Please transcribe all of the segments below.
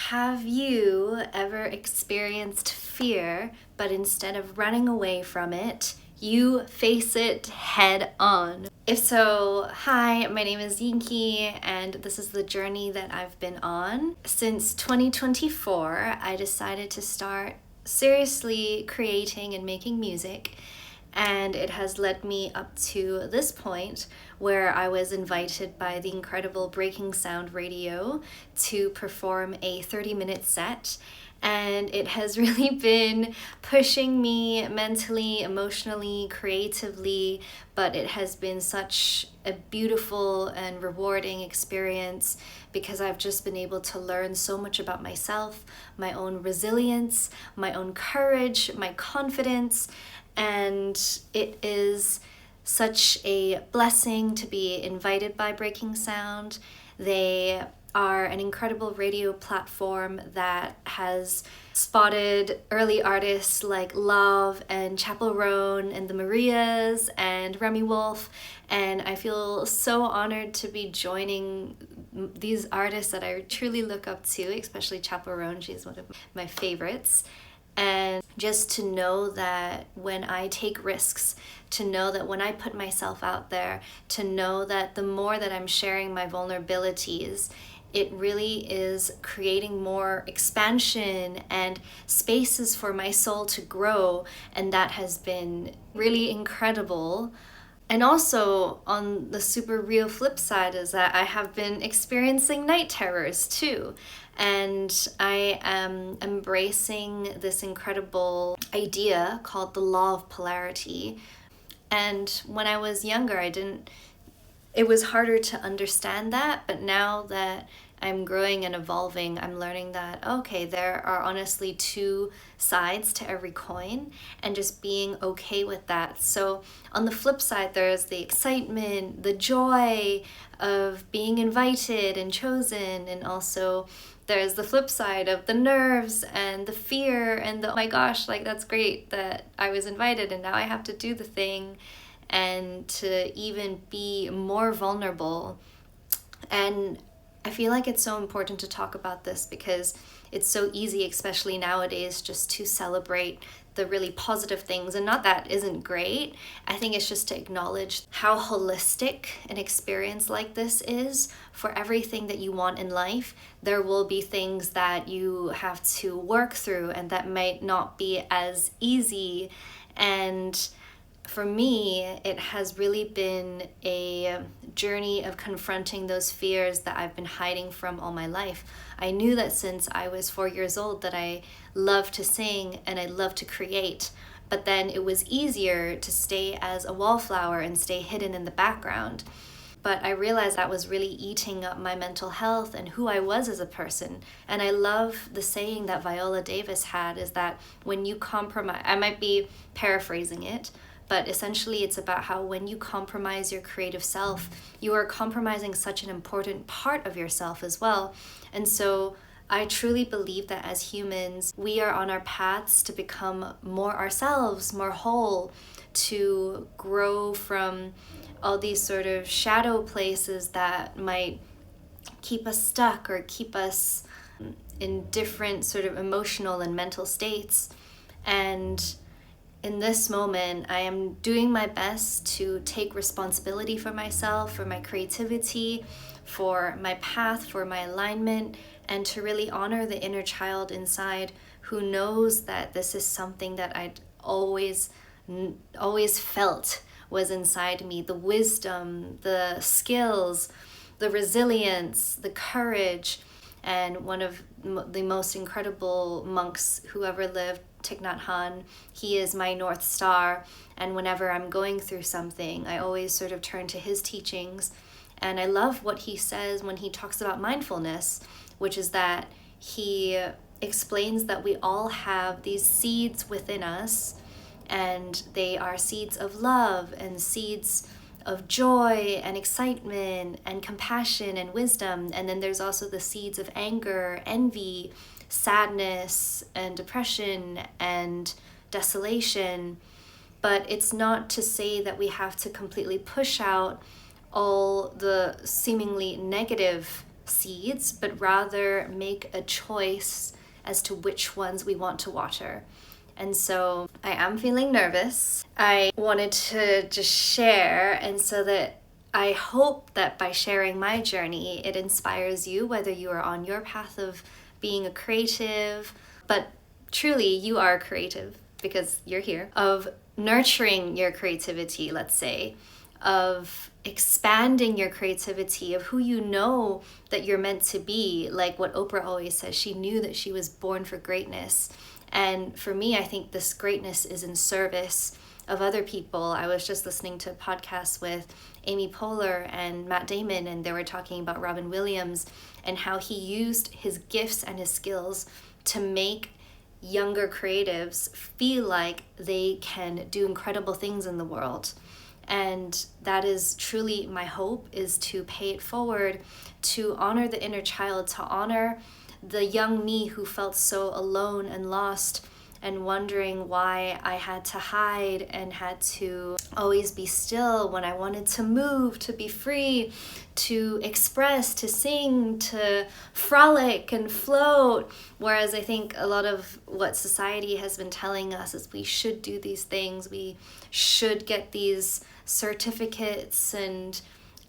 Have you ever experienced fear, but instead of running away from it, you face it head on? If so, hi, my name is Yinki, and this is the journey that I've been on. Since 2024, I decided to start seriously creating and making music. And it has led me up to this point where I was invited by the incredible Breaking Sound Radio to perform a 30-minute set. And it has really been pushing me mentally, emotionally, creatively, but it has been such a beautiful and rewarding experience because I've just been able to learn so much about myself, my own resilience, my own courage, my confidence. And it is such a blessing to be invited by Breaking Sound. They are an incredible radio platform that has spotted early artists like Lauv and Chappell Roan and the Marias and Remy Wolf, and I feel so honored to be joining these artists that I truly look up to, especially Chappell Roan. She's one of my favorites. And just to know that when I take risks, to know that when I put myself out there, to know that the more that I'm sharing my vulnerabilities, it really is creating more expansion and spaces for my soul to grow. And that has been really incredible. And also, on the super real flip side, is that I have been experiencing night terrors too. And I am embracing this incredible idea called the law of polarity. And when I was younger, it was harder to understand that, but now that I'm growing and evolving, I'm learning that, okay, there are honestly two sides to every coin, and just being okay with that. So on the flip side, there's the excitement, the joy of being invited and chosen, and also there's the flip side of the nerves and the fear and the, oh my gosh, like that's great that I was invited and now I have to do the thing, and to even be more vulnerable. And I feel like it's so important to talk about this because it's so easy, especially nowadays, just to celebrate the really positive things. And not that isn't great. I think it's just to acknowledge how holistic an experience like this is. For everything that you want in life, there will be things that you have to work through and that might not be as easy. And for me, it has really been a journey of confronting those fears that I've been hiding from all my life. I knew that since I was 4 years old that I loved to sing and I loved to create, but then it was easier to stay as a wallflower and stay hidden in the background. But I realized that was really eating up my mental health and who I was as a person. And I love the saying that Viola Davis had, is that when you compromise, I might be paraphrasing it, but essentially it's about how when you compromise your creative self, you are compromising such an important part of yourself as well. And so I truly believe that as humans, we are on our paths to become more ourselves, more whole, to grow from all these sort of shadow places that might keep us stuck or keep us in different sort of emotional and mental states. And in this moment, I am doing my best to take responsibility for myself, for my creativity, for my path, for my alignment, and to really honor the inner child inside who knows that this is something that I'd always felt was inside me. The wisdom, the skills, the resilience, the courage. And one of the most incredible monks who ever lived, Thich Nhat Hanh, he is my North Star. And whenever I'm going through something, I always sort of turn to his teachings. And I love what he says when he talks about mindfulness, which is that he explains that we all have these seeds within us, and they are seeds of love and seeds of joy and excitement and compassion and wisdom. And then there's also the seeds of anger, envy, sadness and depression and desolation. But it's not to say that we have to completely push out all the seemingly negative seeds, but rather make a choice as to which ones we want to water. And so I am feeling nervous. I wanted to just share, and so that I hope that by sharing my journey, it inspires you, whether you are on your path of being a creative, but truly you are creative because you're here, of nurturing your creativity, let's say, of expanding your creativity, of who you know that you're meant to be. Like what Oprah always says, she knew that she was born for greatness. And for me, I think this greatness is in service of other people. I was just listening to a podcast with Amy Poehler and Matt Damon, and they were talking about Robin Williams and how he used his gifts and his skills to make younger creatives feel like they can do incredible things in the world. And that is truly my hope, is to pay it forward, to honor the inner child, to honor the young me who felt so alone and lost and wondering why I had to hide and had to always be still when I wanted to move, to be free, to express, to sing, to frolic and float. Whereas I think a lot of what society has been telling us is we should do these things, we should get these certificates and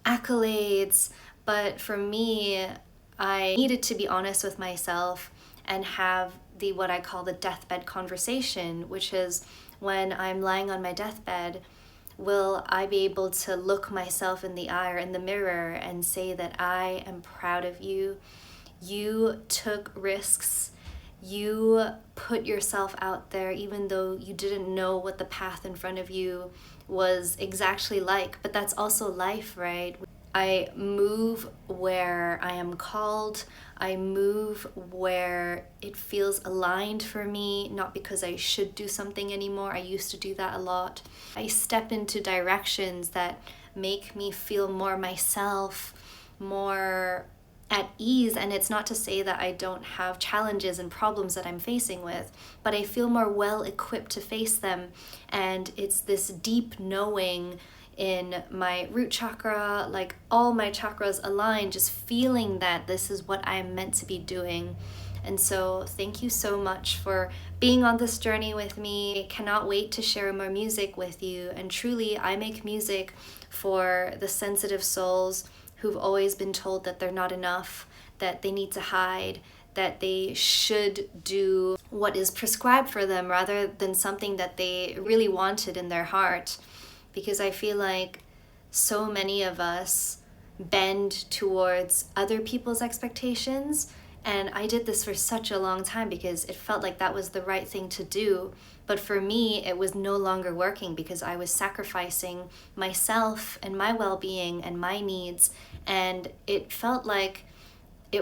accolades. But for me, I needed to be honest with myself and have the what I call the deathbed conversation, which is when I'm lying on my deathbed, will I be able to look myself in the eye or in the mirror and say that I am proud of you? You took risks. You put yourself out there even though you didn't know what the path in front of you was exactly like. But that's also life, right? I move where I am called. I move where it feels aligned for me, not because I should do something anymore. I used to do that a lot. I step into directions that make me feel more myself, more at ease. And it's not to say that I don't have challenges and problems that I'm facing with, but I feel more well equipped to face them. And it's this deep knowing in my root chakra, like all my chakras align, just feeling that this is what I am meant to be doing. And so thank you so much for being on this journey with me. I cannot wait to share more music with you. And truly, I make music for the sensitive souls who've always been told that they're not enough, that they need to hide, that they should do what is prescribed for them rather than something that they really wanted in their heart. Because I feel like so many of us bend towards other people's expectations. And I did this for such a long time because it felt like that was the right thing to do. But for me, it was no longer working because I was sacrificing myself and my well-being and my needs. And it felt like I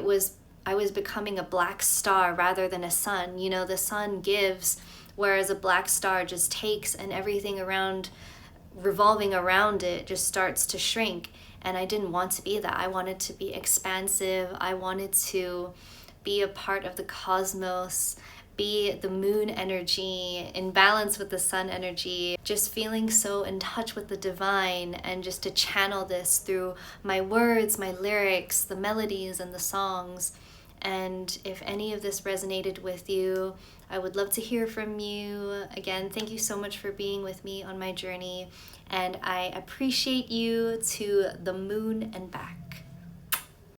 was becoming a black star rather than a sun. You know, the sun gives, whereas a black star just takes, and everything revolving around it just starts to shrink. And I didn't want to be that. I wanted to be expansive. I wanted to be a part of the cosmos, be the moon energy in balance with the sun energy, just feeling so in touch with the divine, and just to channel this through my words, my lyrics, the melodies and the songs. And if any of this resonated with you, I would love to hear from you. Again, thank you so much for being with me on my journey, and I appreciate you to the moon and back.